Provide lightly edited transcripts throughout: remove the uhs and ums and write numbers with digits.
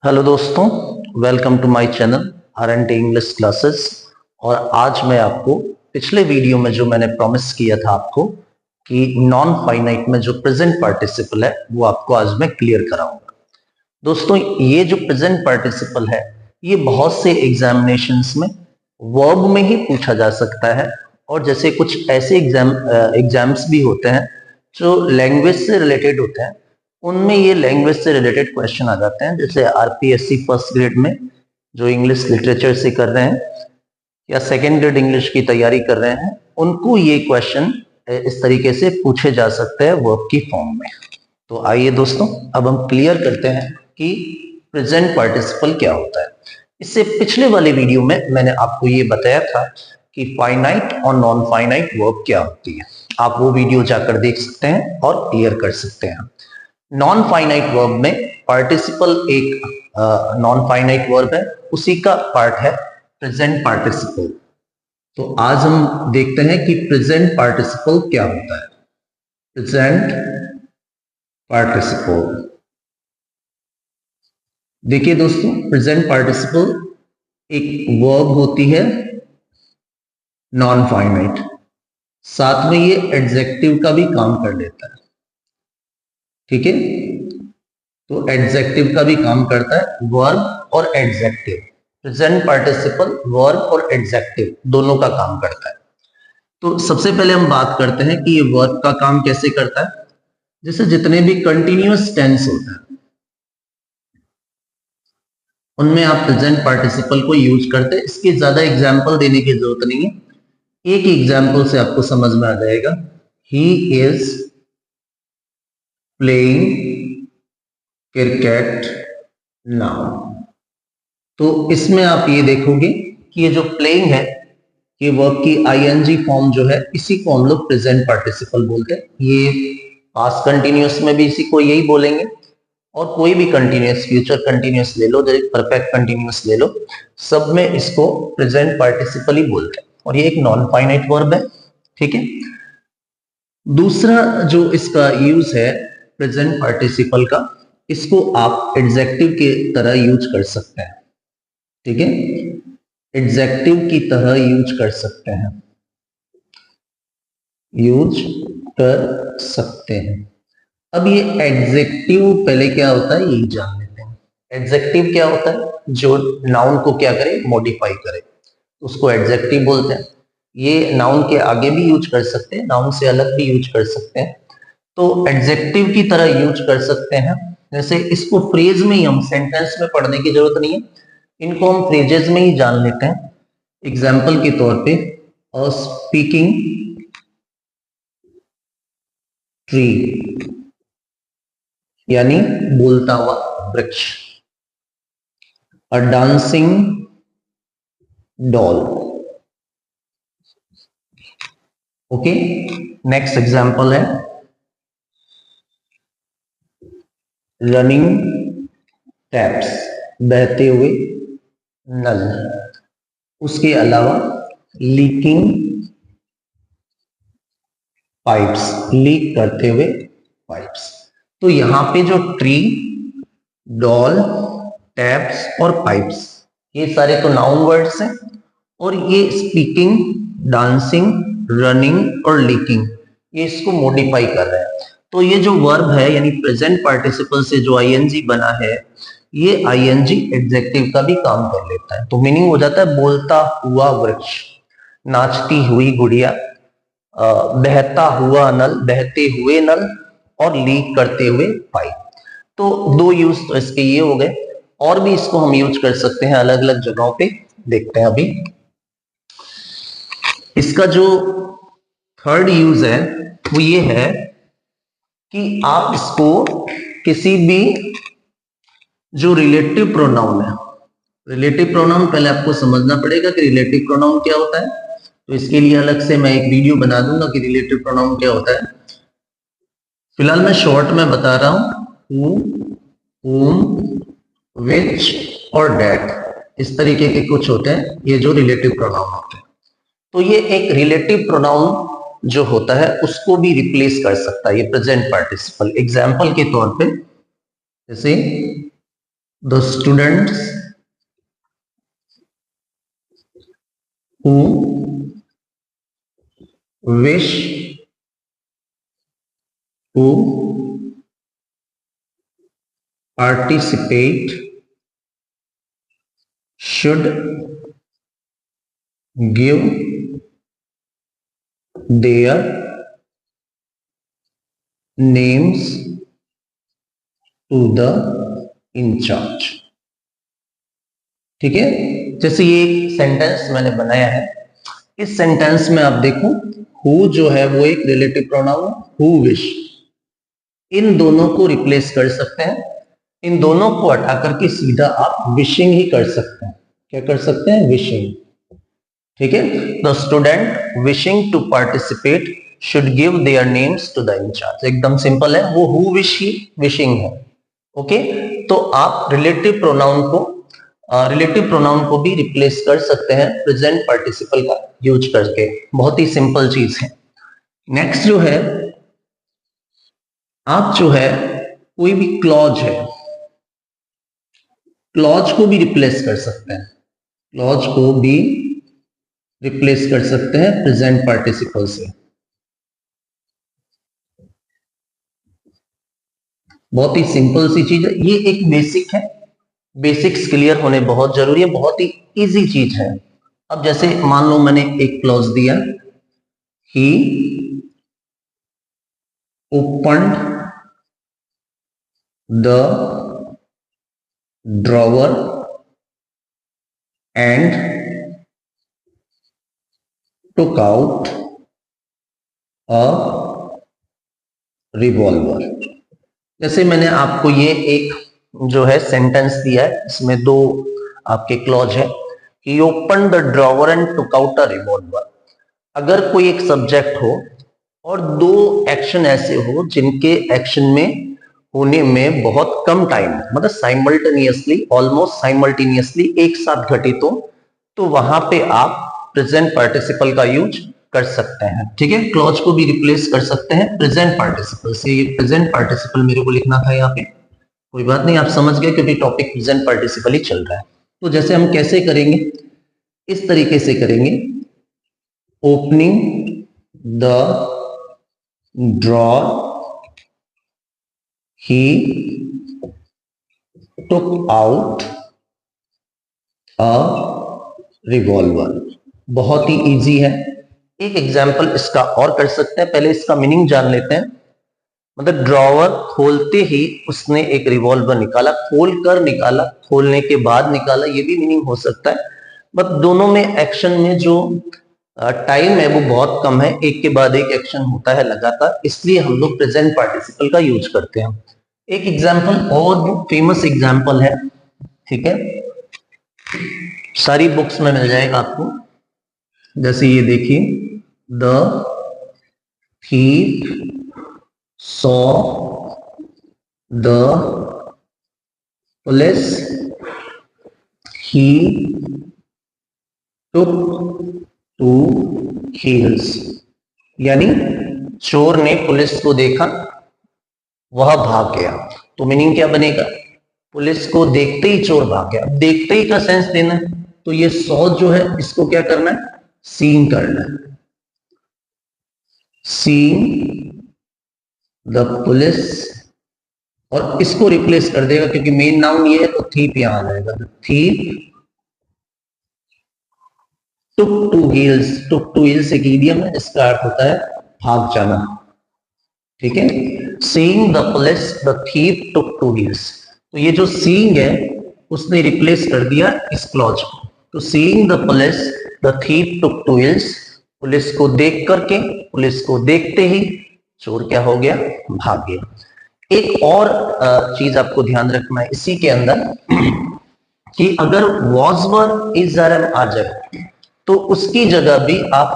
Hello दोस्तों, welcome to my channel R and T English classes. और आज मैं आपको पिछले वीडियो में जो मैंने प्रॉमिस किया था आपको कि नॉन फाइनाइट में जो प्रेजेंट पार्टिसिपल है वो आपको आज मैं क्लियर कराऊंगा। दोस्तों, ये जो प्रेजेंट पार्टिसिपल है ये बहुत से एग्जामिनेशंस में वर्ब में ही पूछा जा सकता है। और जैसे कुछ ऐसे एग्जाम्स भी होते हैं जो लैंग्वेज से रिलेटेड होते हैं, उनमें ये लैंग्वेज से रिलेटेड क्वेश्चन आ जाते हैं। जैसे आरपीएससी फर्स्ट ग्रेड में जो इंग्लिश लिटरेचर से कर रहे हैं या सेकेंड ग्रेड इंग्लिश की तैयारी कर रहे हैं, उनको ये क्वेश्चन इस तरीके से पूछे जा सकते हैं वर्ब की फॉर्म में। तो आइए दोस्तों, अब हम क्लियर करते हैं कि प्रेजेंट पार्टिसिपल क्या होता है। इससे पिछले वाले वीडियो में मैंने आपको ये बताया था कि फाइनाइट और नॉन फाइनाइट वर्ब क्या होती है। आप वो वीडियो जाकर देख सकते हैं और क्लियर कर सकते हैं। नॉन फाइनाइट वर्ब में पार्टिसिपल एक नॉन फाइनाइट वर्ब है, उसी का पार्ट है प्रेजेंट पार्टिसिपल। तो आज हम देखते हैं कि प्रेजेंट पार्टिसिपल क्या होता है। प्रेजेंट पार्टिसिपल, देखिए दोस्तों, प्रेजेंट पार्टिसिपल एक वर्ब होती है नॉन फाइनाइट, साथ में ये एडजेक्टिव का भी काम कर लेता है। ठीक है, तो एडजेक्टिव का भी काम करता है, वर्ब और एडजेक्टिव। प्रेजेंट पार्टिसिपल वर्ब और एडजेक्टिव दोनों का काम करता है। तो सबसे पहले हम बात करते हैं कि ये वर्ब का काम कैसे करता है। जैसे जितने भी कंटिन्यूअस टेंस होता है उनमें आप प्रेजेंट पार्टिसिपल को यूज करते हैं। इसके ज्यादा एग्जाम्पल देने की जरूरत नहीं है, एक एग्जाम्पल से आपको समझ में आ जाएगा। He is playing cricket now. तो इसमें आप ये देखोगे कि ये जो प्लेइंग है, ये वर्ब की आईएनजी फॉर्म जो है, इसी को हम लोग प्रेजेंट पार्टिसिपल बोलते हैं। ये पास्ट कंटिन्यूअस में भी इसी को यही बोलेंगे, और कोई भी कंटिन्यूअस, फ्यूचर कंटिन्यूअस ले लो, परफेक्ट कंटिन्यूअस ले लो, सब में इसको प्रेजेंट पार्टिसिपल ही बोलते हैं। और ये एक नॉन फाइनाइट वर्ब है। ठीक है, दूसरा जो इसका यूज है प्रेजेंट पार्टिसिपल का, इसको आप एडजेक्टिव के तरह यूज कर सकते हैं। ठीक है, एडजेक्टिव की तरह यूज कर सकते हैं, यूज कर सकते हैं। अब ये एडजेक्टिव पहले क्या होता है ये जान लेते हैं। एडजेक्टिव क्या होता है? जो नाउन को क्या करे, मॉडिफाई करे, उसको एडजेक्टिव बोलते हैं। ये नाउन के आगे भी यूज कर सकते हैं, नाउन से अलग भी यूज कर सकते हैं। तो एडजेक्टिव की तरह यूज कर सकते हैं। जैसे इसको फ्रेज में ही, हम सेंटेंस में पढ़ने की जरूरत नहीं है, इनको हम फ्रेजेस में ही जान लेते हैं। एग्जाम्पल के तौर पे, अ स्पीकिंग ट्री, यानी बोलता हुआ वृक्ष। अ dancing doll. Okay, next example है रनिंग टैप्स, बहते हुए नल। उसके अलावा लीकिंग पाइप्स, लीक करते हुए पाइप्स। तो यहां पे जो ट्री, डॉल, टैप्स और पाइप्स, ये सारे तो नाउन वर्ड्स हैं। और ये स्पीकिंग, डांसिंग, रनिंग और लीकिंग, ये इसको मॉडिफाई कर रहे हैं। तो ये जो वर्ब है, यानी प्रेजेंट पार्टिसिपल से जो आईएनजी बना है, ये आईएनजी एडजेक्टिव का भी काम कर लेता है। तो मीनिंग हो जाता है बोलता हुआ वृक्ष, नाचती हुई गुड़िया, बहता हुआ नल, बहते हुए नल, और लीक करते हुए पाइप। तो दो यूज तो इसके ये हो गए, और भी इसको हम यूज कर सकते हैं अलग अलग जगहों पे। देखते हैं अभी इसका जो थर्ड यूज है वो ये है कि आप इसको किसी भी जो रिलेटिव प्रोनाउन है, रिलेटिव प्रोनाउन पहले आपको समझना पड़ेगा कि रिलेटिव प्रोनाउन क्या होता है। तो इसके लिए अलग से मैं एक वीडियो बना दूंगा कि रिलेटिव प्रोनाउन क्या होता है। फिलहाल मैं शॉर्ट में बता रहा हूं, हु, whom, which और that, इस तरीके के कुछ होते हैं ये जो रिलेटिव प्रोनाउन होते हैं। तो ये एक रिलेटिव प्रोनाउन जो होता है उसको भी रिप्लेस कर सकता है ये प्रेजेंट पार्टिसिपल। एग्जाम्पल के तौर पे, जैसे the students who wish to participate should give their names to the incharge. ठीक है, जैसे ये एक सेंटेंस मैंने बनाया है, इस सेंटेंस में आप देखो हु जो है वो एक रिलेटिव प्रोनाउन है, हु विश, इन दोनों को रिप्लेस कर सकते हैं, इन दोनों को हटा करके सीधा आप विशिंग ही कर सकते हैं। क्या कर सकते हैं? विशिंग। ठीक है, the student wishing to participate should give their names to the incharge. एकदम सिंपल है, वो हु विश ही विशिंग है। ओके, तो आप रिलेटिव प्रोनाउन को भी रिप्लेस कर सकते हैं प्रेजेंट पार्टिसिपल का यूज करके। बहुत ही सिंपल चीज है। नेक्स्ट जो है, आप जो है कोई भी क्लॉज है, क्लॉज को भी रिप्लेस कर सकते हैं, क्लॉज को भी रिप्लेस कर सकते हैं प्रेजेंट पार्टिसिपल से। बहुत ही सिंपल सी चीज है, ये एक बेसिक है, बेसिक्स क्लियर होने बहुत जरूरी है, बहुत ही इजी चीज है। अब जैसे मान लो मैंने एक क्लॉज दिया, he opened the drawer and took out a revolver। जैसे मैंने आपको ये एक जो है सेंटेंस दिया है, इसमें दो आपके क्लॉज है, he opened the drawer and took out a revolver। अगर कोई एक सब्जेक्ट हो और दो एक्शन ऐसे हो जिनके एक्शन में होने में बहुत कम टाइम, मतलब साइमल्टेनियसली, ऑलमोस्ट साइमल्टेनियसली एक साथ घटित हो, तो वहां पे आप प्रेजेंट पार्टिसिपल का यूज कर सकते हैं। ठीक है, क्लॉज को भी रिप्लेस कर सकते हैं प्रेजेंट पार्टिसिपल से। ये प्रेजेंट पार्टिसिपल मेरे को लिखना था यहाँ पे, कोई बात नहीं, आप समझ गए क्योंकि टॉपिक प्रेजेंट पार्टिसिपल ही चल रहा है। तो जैसे हम कैसे करेंगे, इस तरीके से करेंगे, opening the drawer he took out a revolver. बहुत ही इजी है। एक एग्जाम्पल इसका और कर सकते हैं, पहले इसका मीनिंग जान लेते हैं। मतलब ड्रॉवर खोलते ही उसने एक रिवॉल्वर निकाला, खोल कर निकाला, खोलने के बाद निकाला, ये भी मीनिंग हो सकता है। बट दोनों में एक्शन में जो टाइम है वो बहुत कम है, एक के बाद एक एक्शन होता है लगातार, इसलिए हम लोग प्रेजेंट पार्टिसिपल का यूज करते हैं। एक एग्जाम्पल और फेमस एग्जाम्पल है, ठीक है, सारी बुक्स में मिल जाएगा आपको। जैसे ये देखिए, the thief saw the police he took to heels. यानी चोर ने पुलिस को देखा, वह भाग गया। तो मीनिंग क्या बनेगा? पुलिस को देखते ही चोर भाग गया। देखते ही का सेंस देना है, तो ये सॉ जो है इसको क्या करना है? सीइंग करना है। सीइंग द पुलिस, और इसको रिप्लेस कर देगा क्योंकि मेन नाउन ये है, तो थीप यहां आ जाएगा। The thief took to heels. Took to heels एक इडियम है, इसका अर्थ होता है भाग जाना। ठीक है, seeing the police the thief took to heels. तो ये जो सीइंग है उसने रिप्लेस कर दिया इस क्लॉज को। तो seeing the police the thief took to heels, police को देख करके, पुलिस को देखते ही चोर क्या हो गया? भाग गया। एक और चीज आपको ध्यान रखना है इसी के अंदर, कि अगर was were is are am आ जाए तो उसकी जगह भी आप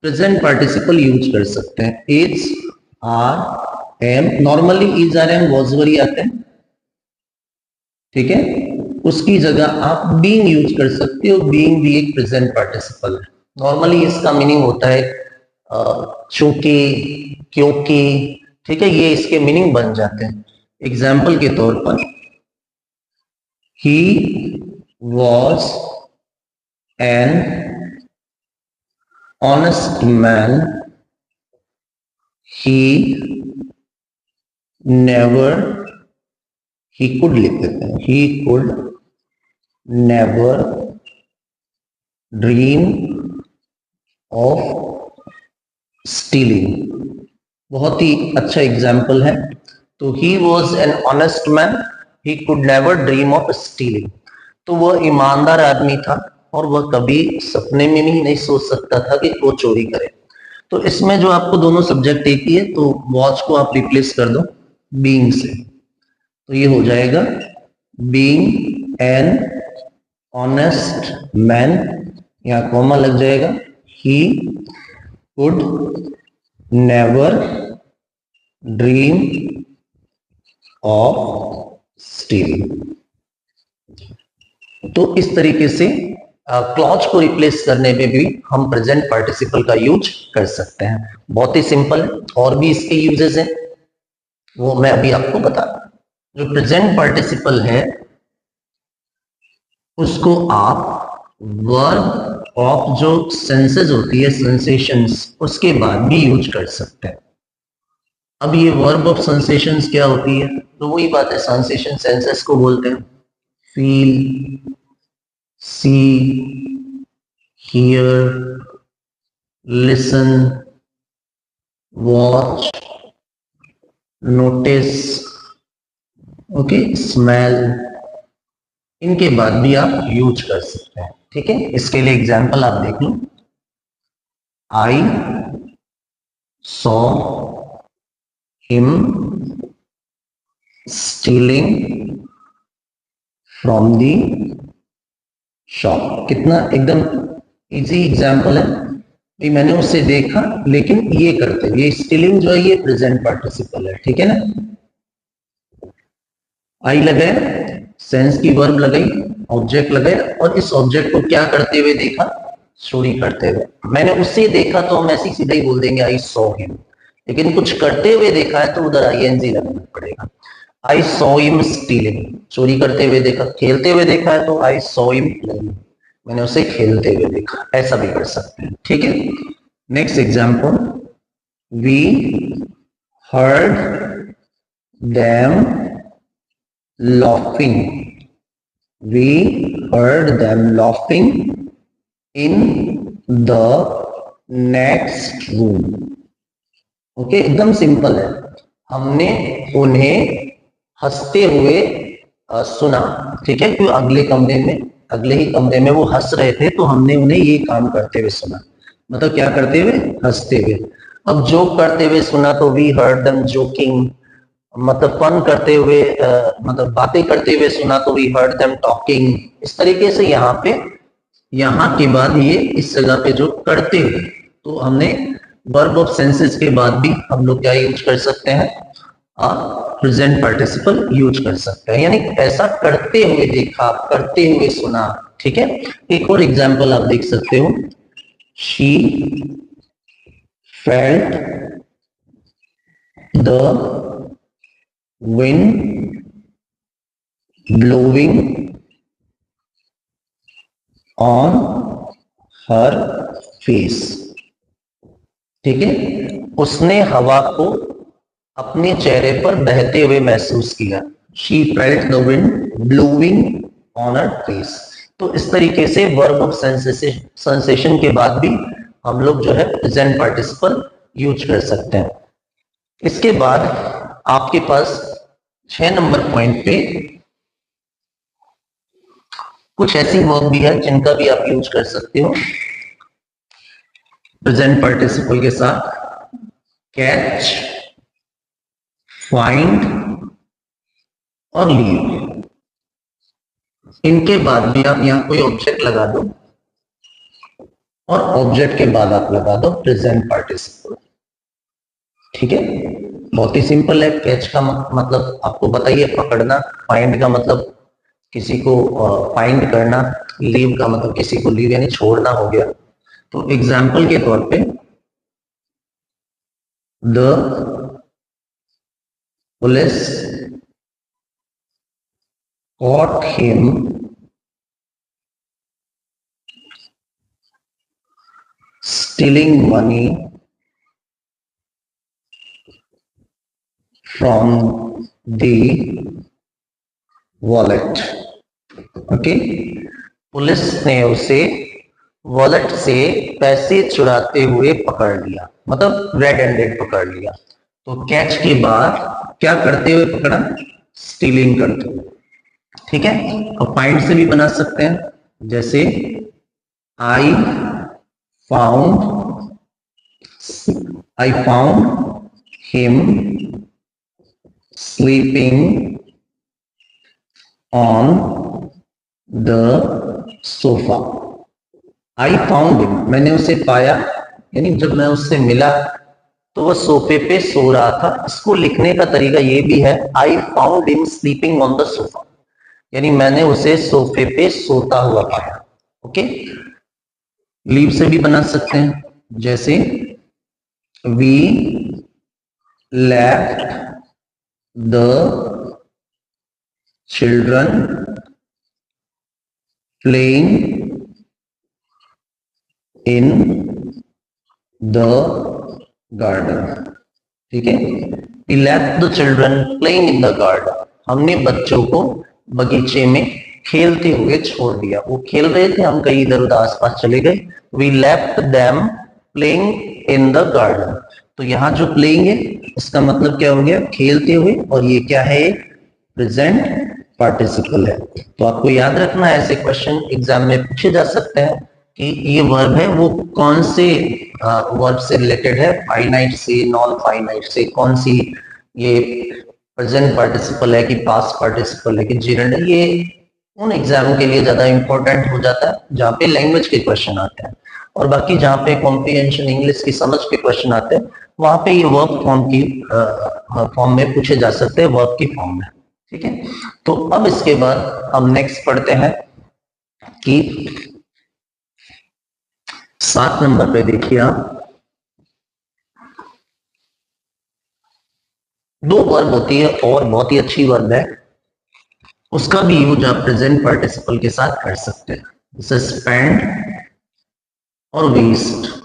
प्रेजेंट पार्टिसिपल यूज कर सकते हैं। Is are am, normally is are am was were ही आते हैं, ठीक है, उसकी जगह आप बीइंग यूज कर सकते हो। बीइंग भी एक प्रेजेंट पार्टिसिपल है। नॉर्मली इसका मीनिंग होता है चूंकि, क्योंकि, ठीक है, ये इसके मीनिंग बन जाते हैं। एग्जाम्पल के तौर पर, he was an honest man. he never he could लिख देते हैं, he could never dream of stealing. बहुत ही अच्छा एग्जाम्पल है। तो he was an honest man, he could never dream of stealing. तो वह ईमानदार आदमी था और वह कभी सपने में भी नहीं सोच सकता था कि वो चोरी करे। तो इसमें जो आपको दोनों सब्जेक्ट एक ही है, तो वॉच को आप रिप्लेस कर दो बीइंग से, तो ये हो जाएगा बीइंग एन ऑनेस्ट मैन, यहां कॉमा लग जाएगा, he could never dream of stealing. तो इस तरीके से क्लॉज को रिप्लेस करने में भी हम प्रेजेंट पार्टिसिपल का यूज कर सकते हैं। बहुत ही सिंपल है, और भी इसके यूजेस हैं, वो मैं अभी आपको बता दूं। जो प्रेजेंट पार्टिसिपल है उसको आप वर्ब ऑफ जो सेंसेस होती है, सेंसेशंस, उसके बाद भी यूज कर सकते हैं। अब ये वर्ब ऑफ सेंसेशंस क्या होती है? तो वही बात है, सेंसेशन सेंसेस को बोलते हैं। Feel, see, hear, listen, watch, notice, okay, smell, इनके बाद भी आप यूज कर सकते हैं। ठीक है, इसके लिए एग्जांपल आप देख लो। I saw him stealing from the shop. कितना एकदम इजी एग्जांपल है भाई, मैंने उससे देखा, लेकिन ये करते, ये स्टीलिंग जो है ये प्रेजेंट पार्टिसिपल है। ठीक है ना, आई लगाया, सेंस की वर्ब लगाई, ऑब्जेक्ट लगाया, और इस ऑब्जेक्ट को क्या करते हुए देखा? चोरी करते हुए। मैंने उससे देखा तो हम ऐसे सीधा ही बोल देंगे आई सॉ हिम, लेकिन कुछ करते हुए देखा है तो उधर आईएनजी लगाना पड़ेगा। आई सॉ हिम स्टीलिंग, चोरी करते हुए देखा। खेलते हुए देखा है तो आई सॉ हिम प्लेइंग, मैंने उसे खेलते हुए देखा। ऐसा भी कर सकते हैं। ठीक है, next example, we heard them laughing. We heard them laughing in the next room. Okay, एकदम सिंपल है। हमने उन्हें हंसते हुए सुना। ठीक है, क्यों? अगले ही कमरे में वो हंस रहे थे, तो हमने उन्हें ये काम करते हुए सुना। मतलब क्या करते हुए? हंसते हुए। अब जोक करते हुए सुना तो वी हर्ड देम जोकिंग, मतलब फन करते हुए, मतलब बातें करते हुए सुना तो वी हर्ड देम टॉकिंग। इस तरीके से यहाँ के बाद ये इस जगह पे जो करते हुए, तो हमने वर्ब ऑफ सेंसेस के बाद भी हम लोग क्या यूज कर सकते हैं? प्रेजेंट पार्टिसिपल यूज कर सकते हैं, यानी ऐसा करते हुए देखा, करते हुए सुना। ठीक है, एक और एग्जाम्पल आप देख सकते हो, she felt the wind blowing on her face। ठीक है, उसने हवा को अपने चेहरे पर बहते हुए महसूस किया। She felt the wind blowing on her face। तो इस तरीके से वर्ब ऑफ सेंसेशन के बाद भी हम लोग जो है प्रेजेंट पार्टिसिपल यूज कर सकते हैं। इसके बाद आपके पास 6 नंबर पॉइंट पे कुछ ऐसी वर्ब भी है जिनका भी आप यूज कर सकते हो प्रेजेंट पार्टिसिपल के साथ। कैच, फाइंड और लीव, इनके बाद भी आप यहां कोई ऑब्जेक्ट लगा दो और ऑब्जेक्ट के बाद आप लगा दो प्रेजेंट पार्टिसिपल। ठीक है, बहुत ही सिंपल है। कैच का मतलब आपको बताइए, पकड़ना। फाइंड का मतलब किसी को फाइंड करना। लीव का मतलब किसी को लीव यानी छोड़ना हो गया। तो एग्जाम्पल के तौर पे, the police caught him stealing money from the wallet. Okay, police ने उसे वॉलेट से पैसे चुराते हुए पकड़ लिया, मतलब रेड हैंडेड पकड़ लिया। तो कैच के बाद क्या करते हुए पकड़ा? स्टीलिंग करते हुए। ठीक है, और फाइंड से भी बना सकते हैं, जैसे I found him sleeping on the sofa. I found him, मैंने उसे पाया, यानी जब मैं उससे मिला तो वह सोफे पे सो रहा था। इसको लिखने का तरीका ये भी है, I found him sleeping on the sofa, यानी मैंने उसे सोफे पे सोता हुआ पाया। ओके, लीव से भी बना सकते हैं, जैसे we left the children playing in the garden. ठीक है, we left the children playing in the garden, हमने बच्चों को बगीचे में खेलते हुए छोड़ दिया। वो खेल रहे थे, हम कहीं इधर उधर आसपास चले गए। We left them playing in the garden. तो यहाँ जो प्लेइंग है इसका मतलब क्या हो गया? खेलते हुए, और ये क्या है? प्रेजेंट पार्टिसिपल है। तो आपको याद रखना है, ऐसे क्वेश्चन एग्जाम में पूछे जा सकते हैं कि ये वर्ब है वो कौन से वर्ब से रिलेटेड है, फाइनाइट से, नॉन फाइनाइट से, कौन सी ये प्रेजेंट पार्टिसिपल है कि पास्ट पार्टिसिपल है कि जीरंड है। ये उन एग्जाम के लिए ज्यादा इंपॉर्टेंट हो जाता है जहाँ पे लैंग्वेज के क्वेश्चन आते हैं, और बाकी जहाँ पे कॉम्प्रिहेंशन इंग्लिश की समझ के क्वेश्चन आते हैं वहां पे ये वर्ब फॉर्म में पूछे जा सकते हैं, वर्ब की फॉर्म में। ठीक है, तो अब इसके बाद हम नेक्स्ट पढ़ते हैं कि 7 नंबर पे देखिए आप, दो वर्ब होती है और बहुत ही अच्छी वर्ब है, उसका भी यूज आप प्रेजेंट पार्टिसिपल के साथ कर सकते हैं, जैसे स्पेंड और वेस्ट।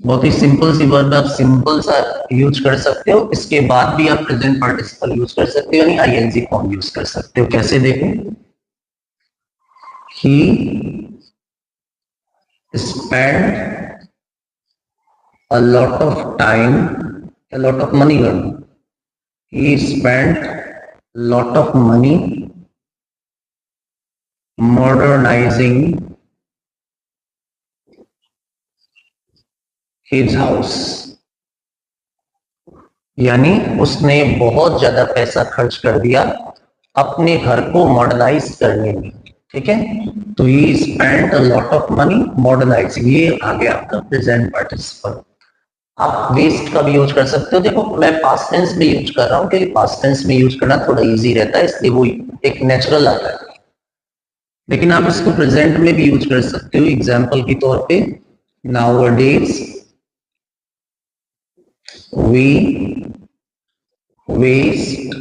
बहुत ही सिंपल सी वर्ब, आप सिंपल सा यूज कर सकते हो, इसके बाद भी आप प्रेजेंट पार्टिसिपल यूज कर सकते हो, यानी आईएनजी फॉर्म यूज कर सकते हो। कैसे देखें? ही spend a lot of time, a lot of money learning. He spent a lot of money modernizing his house. यानी उसने बहुत ज्यादा पैसा खर्च कर दिया अपने घर को मॉडर्नाइज करने में। ठीक है, तो he spent a lot of money modernizing, ये आ गया आपका प्रेजेंट पार्टिसिपल। आप वेस्ट का भी यूज कर सकते हो। देखो मैं पास्ट टेंस में यूज कर रहा हूँ क्योंकि पास्ट टेंस में यूज करना थोड़ा इजी रहता है, इसलिए वो एक नेचुरल आता है, लेकिन आप इसको प्रेजेंट में भी यूज कर सकते हो। एग्जाम्पल के तौर पे, nowadays we waste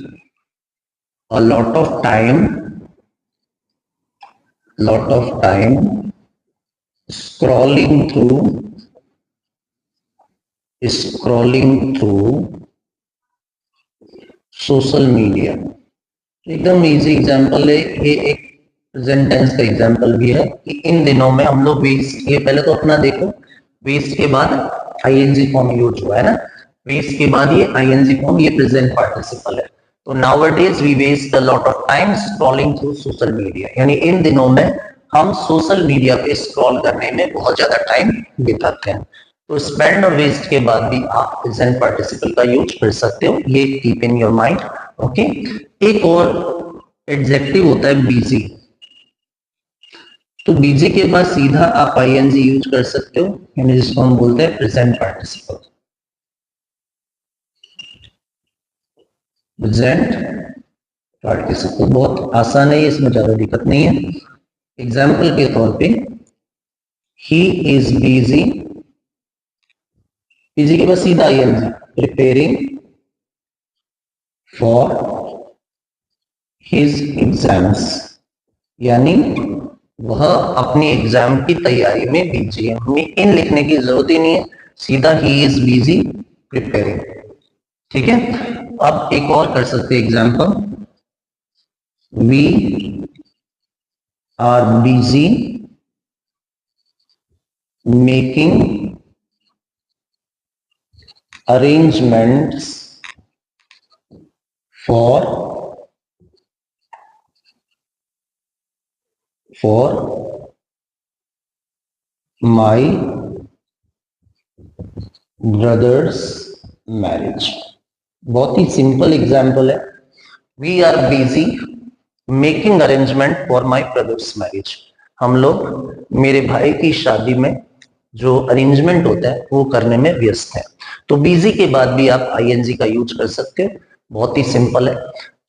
a lot of time scrolling through social media. एकदम इजी एग्जांपल है ये, एक प्रेजेंट टेंस का एग्जांपल भी है कि इन दिनों में हम लोग वेस्ट, ये पहले तो अपना देखो, वेस्ट के बाद आईएनजी फॉर्म यूज हुआ है ना, वेस्ट के बाद ये आईएनजी फॉर्म, ये प्रेजेंट पार्टिसिपल है। तो nowadays we waste a lot of time scrolling through social media, यानी इन दिनों में हम सोशल मीडिया पे स्क्रॉल करने में बहुत ज्यादा टाइम बिताते हैं। तो स्पेंड और वेस्ट के बाद भी आप प्रेजेंट पार्टिसिपल का यूज कर सकते हो, ये keep in your mind. Okay, एक और एडजेक्टिव होता है बिजी। तो बिजी के बाद सीधा आप आईएनजी यूज कर सकते हो, यानी जिसको हम बोलते हैं प्रेजेंट पार्टिसिपल। प्रेजेंट पार्टिसिपल बहुत आसान है, इसमें ज्यादा दिक्कत नहीं है। एग्जाम्पल के तौर पे, ही इज बिजी, बिजी के बाद सीधा ING, preparing for his exams, यानी वह अपनी एग्जाम की तैयारी में बिजी है। हमें इन लिखने की जरूरत ही नहीं है, सीधा ही इज बिजी प्रिपेयरिंग। ठीक है, अब एक और कर सकते हैं example, we are busy making arrangements for my brother's marriage। बहुत ही सिंपल एग्जाम्पल है, we are busy making arrangement for my brother's marriage. हम लोग मेरे भाई की शादी में जो अरेंजमेंट होता है वो करने में व्यस्त है। तो बिजी के बाद भी आप आईएनजी का यूज कर सकते हो, बहुत ही सिंपल है।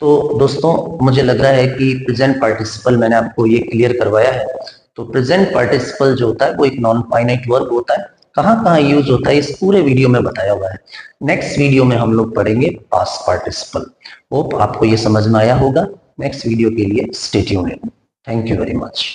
तो दोस्तों मुझे लग रहा है कि प्रेजेंट पार्टिसिपल मैंने आपको ये क्लियर करवाया है। तो प्रेजेंट पार्टिसिपल जो होता है वो एक नॉन फाइनाइट वर्ब होता है, कहाँ कहाँ यूज होता है इस पूरे वीडियो में बताया हुआ है। नेक्स्ट वीडियो में हम लोग पढ़ेंगे पास्ट पार्टिसिपल। होप आपको ये समझ में आया होगा। नेक्स्ट वीडियो के लिए stay tuned. Thank you very much.